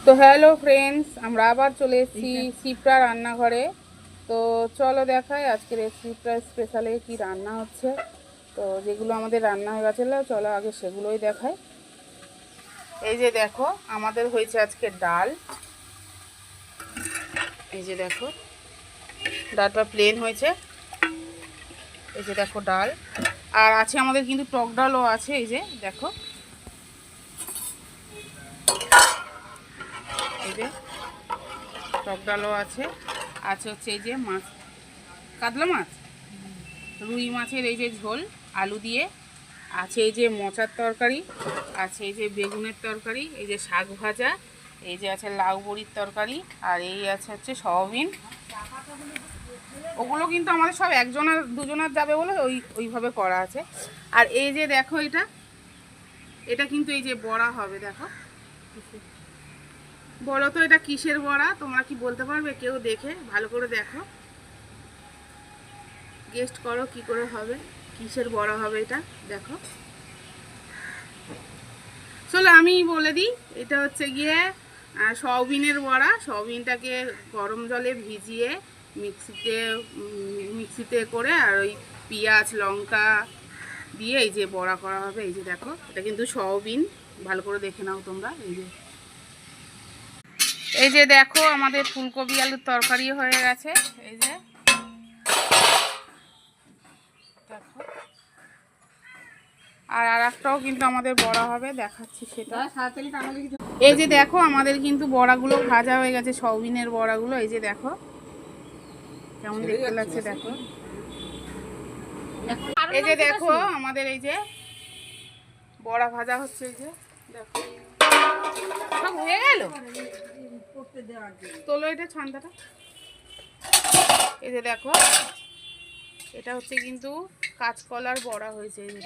তো hello friends, আমরা আবার চলে এসেছি শিপ্রা রান্নাঘরে। তো চলো দেখাই আজকের শিপ্রা স্পেশালে কি রান্না হচ্ছে। তো যেগুলো আমাদের রান্না হয়ে গেছিলো চলো আগে সেগুলোই দেখাই। এই যে দেখো আমাদের হয়েছে আজকে ডাল। এই যে দেখো ডালটা প্লেন হয়েছে। এই যে দেখো ডাল, আর আছে আমাদের কিন্তু টক ডালও আছে। এই যে দেখো, এই যে টক ডালও আছে। আছে হচ্ছে এই যে মাছ, কাতলা মাছ, রুই মাছের এই যে ঝোল আলু দিয়ে, আছে এই যে মোচার তরকারি, আছে এই যে বেগুনের তরকারি, এই যে শাক ভাজা, এই যে আছে লাউ বড়ির তরকারি, আর এই আছে হচ্ছে সয়াবিন। ওগুলো কিন্তু আমাদের সব একজনের দুজনের যাবে বলে ওইভাবে করা আছে। আর এই যে দেখো এটা এটা কিন্তু এই যে বড়া হবে। দেখো বলো তো এটা কিসের বড়া, তোমরা কি বলতে পারবে? কেউ দেখে ভালো করে দেখো, গেস্ট করো কি করে হবে, কিসের বড়া হবে এটা। দেখো চলো আমি বলে দিই, এটা হচ্ছে গিয়ে সয়াবিনের বড়া। সয়াবিনটাকে গরম জলে ভিজিয়ে মিক্সিতে করে আর ওই পেঁয়াজ লঙ্কা দিয়ে এই যে বড়া করা হবে। এই যে দেখো এটা কিন্তু সয়াবিন, ভালো করে দেখে নাও তোমরা। এই যে দেখো আমাদের ফুলকপি আলুর তরকারি হয়ে গেছে। এই যে দেখো, আর একটাও কিন্তু আমাদের বড়া হবে, দেখাচ্ছি সেটা। এই যে দেখো আমাদের কিন্তু বড়াগুলো ভাজা হয়ে গেছে, সয়াবিনের বড়াগুলো। এই যে দেখো কেমন দেখতে লাগছে দেখো। এই যে দেখো আমাদের এই যে বড়া ভাজা হচ্ছে। এই যে দেখো সব হয়ে গেল, তোলো এটা ছান্দাটা। এই যে দেখো এটা হচ্ছে কিন্তু কাঁচকলার বড়া হয়েছে। এই যে